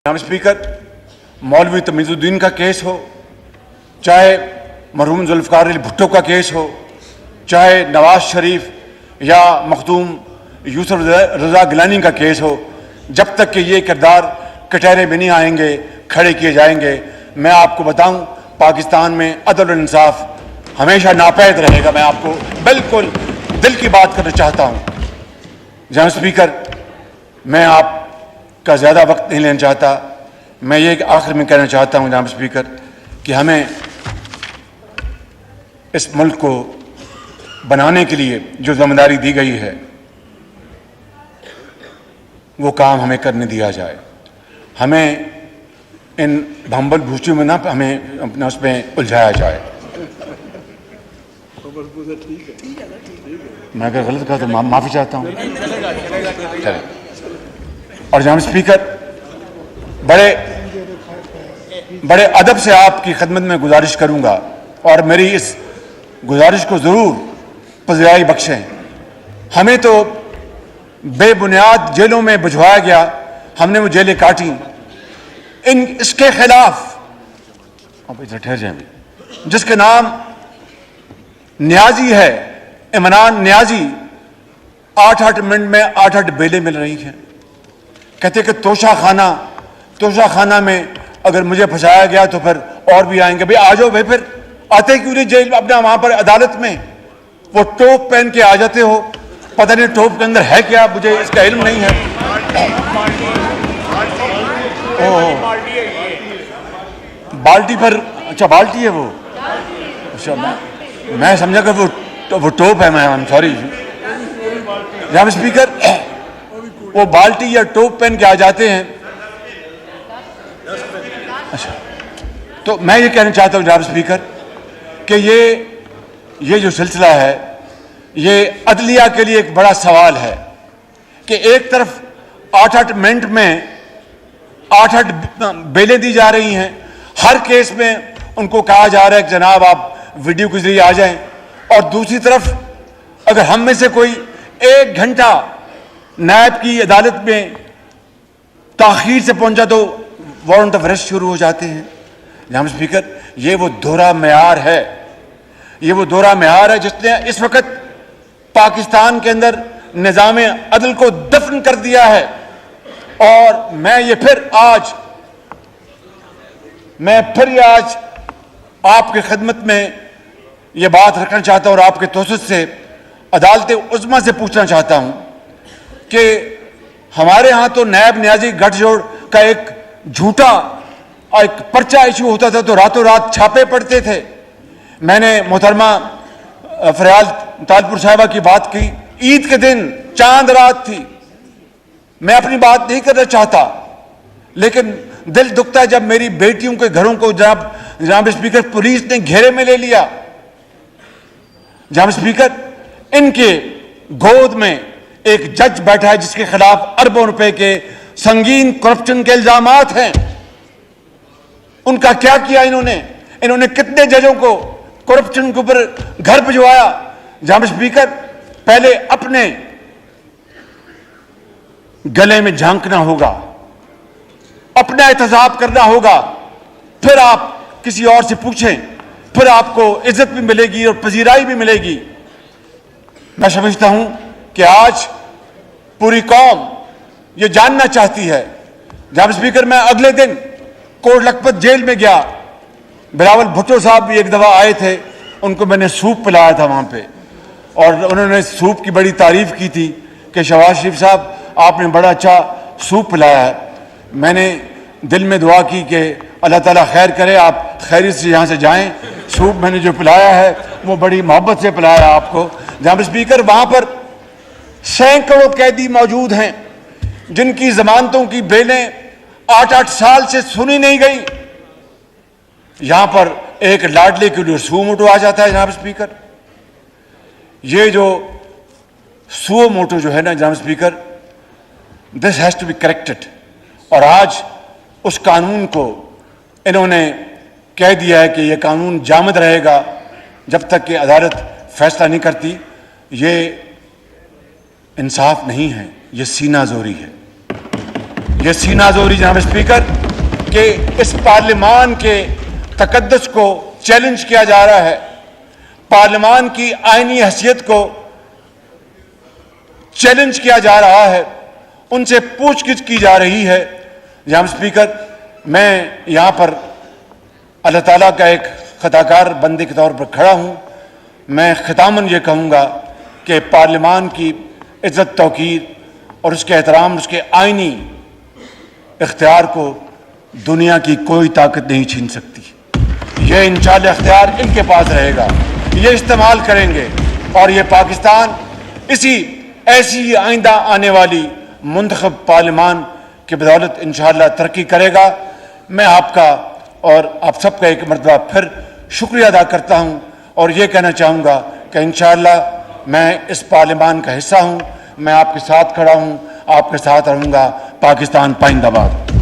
जनाब स्पीकर, मौलवी तमीज़ुद्दीन का केस हो, चाहे मरहूम जुल्फ़िकार अली भुट्टो का केस हो, चाहे नवाज शरीफ या मखदूम यूसुफ रज़ा गिलानी का केस हो, जब तक कि ये किरदार कटहरे में नहीं आएंगे, खड़े किए जाएंगे, मैं आपको बताऊं पाकिस्तान में अदल और इंसाफ हमेशा नापैद रहेगा। मैं आपको बिल्कुल दिल की बात करना चाहता हूं। जनाब स्पीकर, मैं आपका ज़्यादा वक्त नहीं लेना चाहता। मैं ये आखिर में कहना चाहता हूं जनाब स्पीकर कि हमें इस मुल्क को बनाने के लिए जो जिम्मेदारी दी गई है वो काम हमें करने दिया जाए। हमें इन भंबल भूसियों में ना हमें अपना उसमें उलझाया जाए। मैं अगर गलत कहा तो माफ़ी चाहता हूँ। चले। और जनाब स्पीकर, बड़े अदब से आपकी खिदमत में गुजारिश करूँगा और मेरी इस गुजारिश को ज़रूर पज़िराई बख्शें। हमें तो बेबुनियाद जेलों में भिजवाया गया, हमने वो जेलें काटी। इसके खिलाफ अब इधर ठहर जाए, जिसके नाम न्याजी है, इमरान न्याजी, 8-8 मिनट में 8-8 बेलें मिल रही हैं। कहते कि तोशा खाना में अगर मुझे फंसाया गया तो फिर और भी आएंगे। भाई आ जाओ भाई, फिर आते क्यों नहीं जेल अपना वहां पर अदालत में? वो टोप पहन के आ जाते हो, पता नहीं टोप के अंदर है क्या, मुझे इसका इल्म नहीं है। बाल्टी पर, अच्छा बाल्टी है वो, अच्छा मैं समझा कि वो टोप है। मैं सॉरी जनाब स्पीकर, वो बाल्टी या टोप पहन के आ जाते हैं। अच्छा, तो मैं ये कहना चाहता हूँ जनाब स्पीकर कि ये जो सिलसिला है ये अदलिया के लिए एक बड़ा सवाल है कि एक तरफ 8-8 मिनट में 8-8 बेलें दी जा रही हैं। हर केस में उनको कहा जा रहा है कि जनाब आप वीडियो के जरिए आ जाएं, और दूसरी तरफ अगर हम में से कोई 1 घंटा नायब की अदालत में ताखीर से पहुंचा तो वारंट ऑफ अरेस्ट शुरू हो जाते हैं। जनाब स्पीकर, ये वो दोहरा मेयार है, ये वो दोहरा मेयार है जिसने इस वक्त पाकिस्तान के अंदर निज़ाम अदल को दफन कर दिया है। और मैं फिर आज आपकी खिदमत में ये बात रखना चाहता हूं और आपके तोसत से अदालत उज़्मा से पूछना चाहता हूं कि हमारे यहाँ तो नायब न्याजी गठजोड़ का एक झूठा एक पर्चा इशू होता था तो रातों रात छापे पड़ते थे। मैंने मोहतरमा फरियाल तालपुर साहिबा की बात की, ईद के दिन चांद रात थी। मैं अपनी बात नहीं करना चाहता, लेकिन दिल दुखता है जब मेरी बेटियों के घरों को जनाब स्पीकर पुलिस ने घेरे में ले लिया। जनाब स्पीकर, इनके गोद में एक जज बैठा है जिसके खिलाफ अरबों रुपए के संगीन करप्शन के इल्जामात हैं। उनका क्या किया इन्होंने कितने जजों को करप्शन के ऊपर घर भिजवाया? जनाब स्पीकर, पहले अपने गले में झांकना होगा, अपना एहतसाब करना होगा, फिर आप किसी और से पूछें, फिर आपको इज्जत भी मिलेगी और पजीराई भी मिलेगी। मैं समझता हूं कि आज पूरी कौम ये जानना चाहती है। जनाब स्पीकर, मैं अगले दिन कोट लखपत जेल में गया। बिलावल भुट्टो साहब भी एक दफा आए थे, उनको मैंने सूप पिलाया था वहां पे, और उन्होंने सूप की बड़ी तारीफ की थी कि शहबाज शरीफ साहब आपने बड़ा अच्छा सूप पिलाया है। मैंने दिल में दुआ की कि अल्लाह ताला खैर करे, आप खैरियत से यहाँ से जाएं। सूप मैंने जो पिलाया है वो बड़ी मोहब्बत से पिलाया आपको। जनाब स्पीकर, वहां पर सैकड़ों कैदी मौजूद हैं जिनकी जमानतों की बेलें 8-8 साल से सुनी नहीं गई। यहां पर एक लाडले के लिए सुओ मोटो आ जाता है। जनाब स्पीकर, ये जो सुओ मोटो जो है ना जनाब speaker, this has to be corrected. और आज उस कानून को इन्होंने कह दिया है कि यह कानून जामद रहेगा जब तक कि अदालत फैसला नहीं करती। ये इंसाफ नहीं है, ये सीना जोरी है। یہ سینہ زوری جناب اسپیکر کہ اس پارلیمان کے تقدس کو چیلنج کیا جا رہا ہے، پارلیمان کی آئینی حیثیت کو چیلنج کیا جا رہا ہے، ان سے پوچھ گچھ کی جا رہی ہے۔ جناب اسپیکر، میں یہاں پر اللہ تعالیٰ کا ایک خطاکار بندے کے طور پر کھڑا ہوں۔ میں ختاماً یہ کہوں گا کہ پارلیمان کی عزت توقیر اور اس کے احترام، اس کے آئینی اختیار کو دنیا کی کوئی طاقت نہیں چھین سکتی۔ یہ انشاءاللہ اختیار ان کے پاس رہے گا، یہ استعمال کریں گے، اور یہ پاکستان ایسی آئندہ آنے والی منتخب پارلیمان کی بدولت انشاءاللہ ترقی کرے گا۔ میں آپ کا اور آپ سب کا ایک مرتبہ پھر شکریہ ادا کرتا ہوں، اور یہ کہنا چاہوں گا کہ انشاءاللہ میں اس پارلیمان کا حصہ ہوں، میں آپ کے ساتھ کھڑا ہوں، آپ کے ساتھ رہوں گا۔ پاکستان پائندہ باد۔